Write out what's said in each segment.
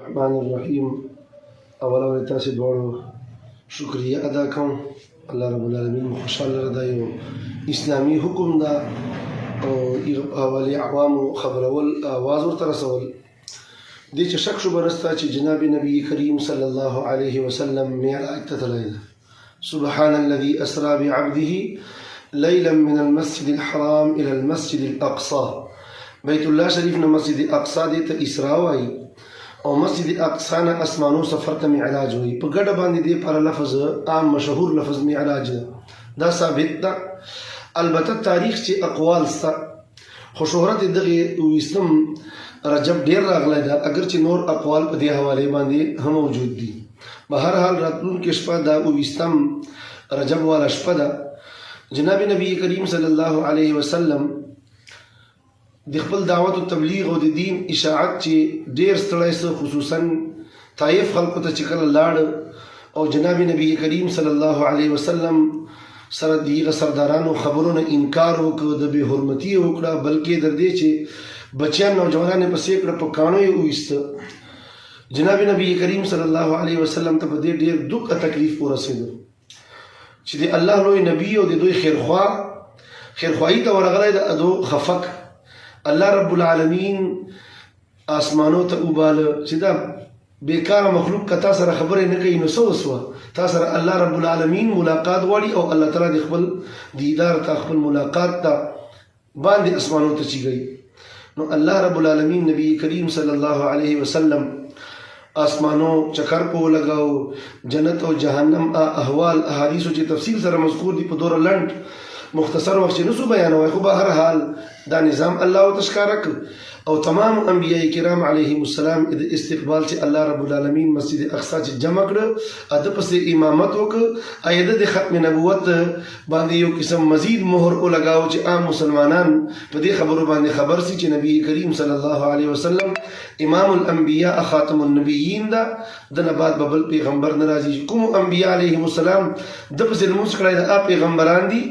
الرحمن الرحیم. اولا تاسې دواړو شکریه ادا کوم. الله رب العالمین مو خوشحاله دا یو اسلامي حکم دا او اولي عوامو خبرول آواز ورته رسول دې چې شک شبه نشته چې جناب نبی کریم صلی الله علیه وسلم معراج ته تللی ده. سبحان الذي اسرا بعبده ليلا من المسجد الحرام الى المسجد الاقصى. بیت الله شریف نه مسجد اقصا دې ته اسراء وایي او مسجد اقصا نه اسمانو سفر ته معراج وایي. په ګډه باندې دې پر لفظ عام مشهور لفظ معراج دا ثابت ده. البته تاریخ چې اقوال ستا خو شهرت دغه ویستم رجب ډیر راغلی ده، اگر چې نور اقوال په دې حواله باندې هم موجود دي. په هر حال راتلونکې شپه دا ویستم رجب والا شپه ده. جناب نبی کریم صلی الله علیه وسلم د خپل دعوت او تبلیغ او د دین اشاعت چې ډیر ستړی سو، خصوصا طائف خلکو ته چې کله لاړ او جناب نبی کریم صلی الله علیه وسلم سره دغه سردارانو خبرونه انکار وکړ، د بې حرمتي وکړه، بلکې در دې چې بچیان نوجوانان یې پسې کړه، په کاڼو یې وویسته. جناب نبی کریم صلی الله علیه وسلم ته په دې ډیر دکه تکلیف ورسېده چې د الله لوی نبی او د دوی خیرخواهي ته ورغلی د ادو خفق. الله رب العالمین آسمانو ته وباله چې دا بیکاره مخلوق که تا سره خبرې نه کوي نو څه وسوه؟ تا سره الله رب العالمین ملاقات غواړي او الله تعالی د خپل دیدار ته خپل ملاقات ته باندې اسمانو ته چیږي. نو الله رب العالمین نبی کریم صلی الله علیه وسلم آسمانو چکر په لګاو. جنت او جهنم احوال احادیثو چې تفصیل سره مذکور دي په دوره لنډ مختصر وخت چې نسو بیانوي، خو به هر حال دا نظام الله او تشکاره کړ او تمام انبیاء کرام علیهم السلام د استقبال چې الله رب العالمین مسجد اقصا چې جمع کړ، اده پسې امامت وکړ، ایده د ختم نبوت باندې یو قسم مزید مهر او لگاو چې عام مسلمانان په دې خبرو باندې خبر سي چې نبی کریم صلی الله علیه وسلم امام الانبیاء خاتم النبیین دا د بعد بل پیغمبر ناراضي کوم انبیاء علیهم السلام د پسې لمونځ کړی د پیغمبران دي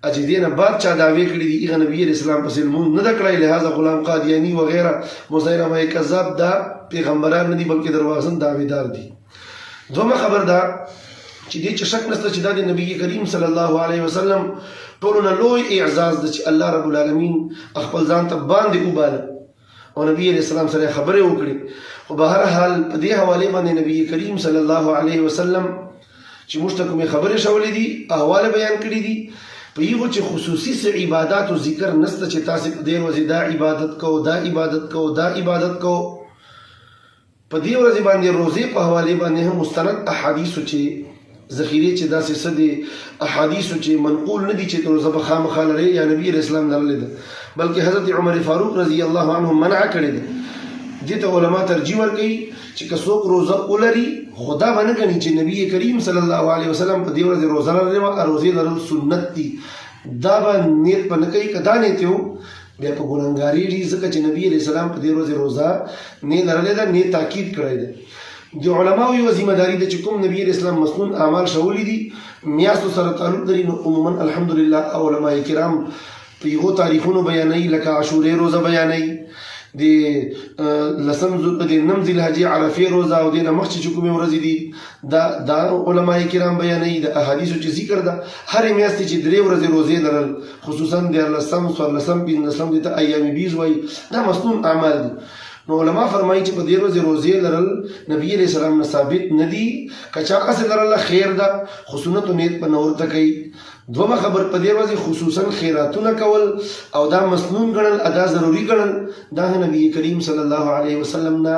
اجي دینه بعد چا دعوی کړی دی ایغه نبی اسلام پسې لمونځ نه کړی، لہذا غلام قادیانی وغیرہ مسیلمه کذاب دا پیغمبران نه دي بلکې دروازن دعویدار دي. دومره خبر دا چې دې چې شک نشته چې دا د نبی کریم صلی الله علیه وسلم ټولونه لوی اعزاز د چې الله رب العالمین خپل ځان ته باندې وباله او نبی علیہ السلام سره خبرې وکړي. خو به هر حال په دې حواله باندې نبی کریم صلی الله علیه وسلم چې موږ ته کومې خبرې شولې دي احوال بیان کړي دي، په یو چې خصوصي سه عبادت او ذکر نسته چې تاسو په دې ورځ دا عبادت کو، دا عبادت کو، دا عبادت کو. په دې ورځ باندې روزه په حواله باندې هم مستند احادیث چې ذخیره چې داسې سدي احادیث چې منقول نه دي چې روزه به خامخا لري یا نبی رسول الله لري ده، بلکې حضرت عمر فاروق رضی الله عنه منع کړی ده. دې ته علما ترجیح ورکوي چې که څوک روزه ولري خدا باندې غني چې نبی کریم صلی الله علیه وسلم په دې ورځ روزه لري او روزه لرل سنت دي، دا باندې نیت پنه کوي کدا نه تیو بیا په ګورنګاری دي ځکه چې نبی علیہ السلام په دې ورځ روزه نه لرلې ده، نه تاکید کړی ده. د علماو یو ذمہ داری ده چې کوم نبی علیہ السلام مسنون اعمال شولې دي میاشتو سره تعلق لري، نو عموما الحمدلله علماء کرام په یو تاریخونو بیانوي، لکه عاشورې روزه بیانوي، د لسم د نم ذی الحجې عرفې روزه او د مخکې چې کومې ورځې دي دا علماء کرام بیانوي. د احادیثو چې ذکر ده هرې میاشتې چې درې ورځې روزې لرل، خصوصا دیارلسم، څوارلسم، پنځلسم دې ته ایام بیض وایي، دا مسنون اعمال دي. نو علما فرمایي چې په دې ورځې روزې لرل نبی علیہ السلام نه ثابت نه دي، که چا هسې لرله خیر ده، خو سنت و نیت په نه ورته کوي. دومره خبر په دې ورځې خصوصا خیراتونه کول او دا مسنون ګڼل، ادا ضروري ګڼل، دا نبی کریم صلی الله علیه وسلم نه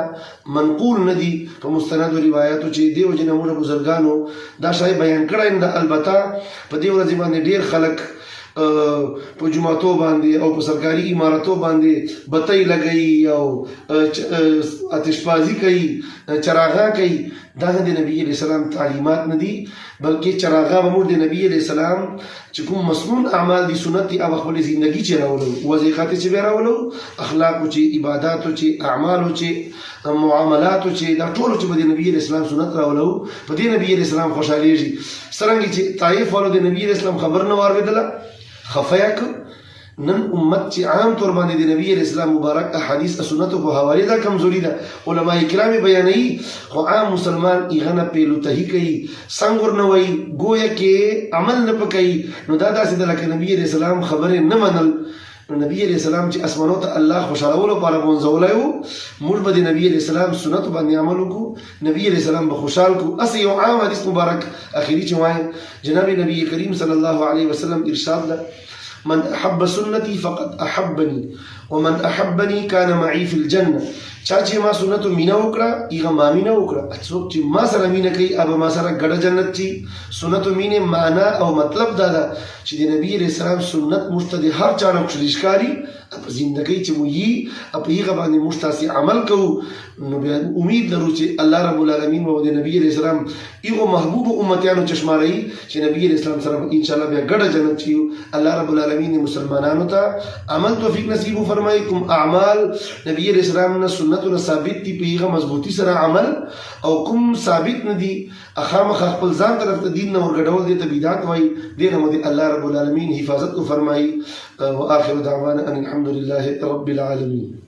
منقول نه دي په مستند روایتو چې دی وجه نه موږ بزرګانو دا شای بیان کړی ده. البته په دې ورځې باندې ډیر خلک په جمعاتو باندې او په سرکاري اماراتو باندې بتۍ لګوي او آتشبازي کوي، چراغا کوي. دا د نبی علیہ السلام تعلیمات نه دي، بلکې چراغا به موږ د نبی علیہ السلام چې کوم مسنون اعمال دي سنت دي او خپل زندگی چې راولو، وظیفات چې به راولو، اخلاق چې عبادت چې اعمال چې معاملات چې دا ټول چې د نبی علیہ السلام سنت راولو، په دې نبی علیہ السلام خوشاليږي. څنګه چې طائف والو د نبی علیہ السلام خبر نه واردله خفیاک نن امت چې عام طور باندې د نبی اسلام مبارک احادیث سنتو په حواله دا کمزوري ده علما کرام بیانوي خو عام مسلمان ایغه نه پیلوتهی کوي څنګه نه وای گویا کې عمل نه پکې نو دا داسې د لکه نبی اسلام خبره نه منل نبی علیہ السلام چې اسمانو ته الله خوشالولو لپاره بونځولای وو موږ به د نبی علیہ السلام سنت باندې عمل وکړو نبی علیہ السلام به خوشحال کو اس یو عام حدیث مبارک اخیری چې وایي جناب نبی کریم صلی الله علیه وسلم ارشاد ده من احب سنتي فقد احبني ومن احبني كان معي في الجنه چا چې ما سنتو مینا وکړه ایغه ما مینا وکړه څوک چې ما سره مینا کوي اب ما سره ګډه جنت چی سنتو مینه معنا او مطلب دا ده چې د نبی رسول الله سنت مستد هر چا نه خوشلیشکاری په زندګۍ چې مو یي په ایغه باندې مستاسي عمل کوو نو بیا امید لرو چې الله رب العالمین او د نبی رسول الله ایغه محبوب امتیانو چشماري چې نبی رسول الله سره ان شاء الله بیا ګډه جنت چی الله رب العالمین مسلمانانو ته عمل توفیق نصیب فرمایي کوم اعمال نبی رسول الله سنتونه ثابت دي په ایغه مضبوطی سره عمل او کوم ثابت نه دي اخامخ خپل ځان طرف ته دین نه ورګډول دي ته بدعت وای دینه مو دي الله رب العالمین حفاظت فرمایي واخر دعوانا ان الحمد لله رب العالمين.